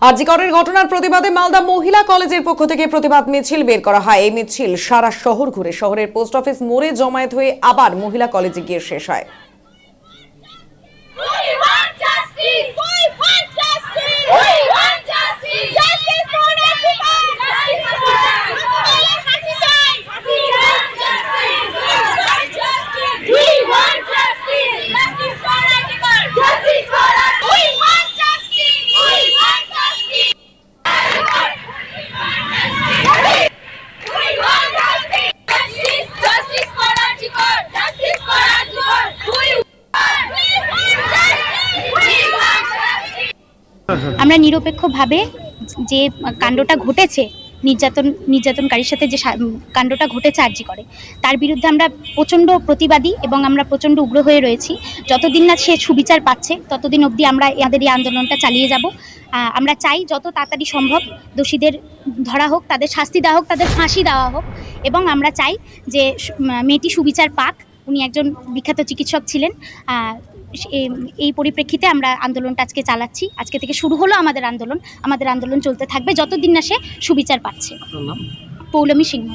আরজিকরের ঘটনার প্রতিবাদে মালদা মহিলা কলেজের পক্ষ থেকে প্রতিবাদ মিছিল বের করা হয়। এই মিছিল সারা শহর ঘুরে শহরের পোস্ট অফিস মোড়ে জমায়েত হয়ে আবার মহিলা কলেজে গিয়ে শেষ হয়। আমরা নিরপেক্ষভাবে যে কাণ্ডটা ঘটেছে, নির্যাতনকারীর সাথে যে কাণ্ডটা ঘটেছে আরজি করে, তার বিরুদ্ধে আমরা প্রচণ্ড প্রতিবাদী এবং আমরা প্রচণ্ড উগ্র হয়ে রয়েছি। যতদিন না সে সুবিচার পাচ্ছে ততদিন অবধি আমরা আমাদের এই আন্দোলনটা চালিয়ে যাব। আমরা চাই যত তাড়াতাড়ি সম্ভব দোষীদের ধরা হোক, তাদের শাস্তি দেওয়া হোক, তাদের ফাঁসি দেওয়া হোক, এবং আমরা চাই যে মেয়েটি সুবিচার পাক। উনি একজন বিখ্যাত চিকিৎসক ছিলেন। এই পরিপ্রেক্ষিতে আমরা আন্দোলনটা আজকে চালাচ্ছি। আজকে থেকে শুরু হলো আমাদের আন্দোলন চলতে থাকবে যতদিন না সে সুবিচার পাচ্ছে। পৌলমী সিংহ।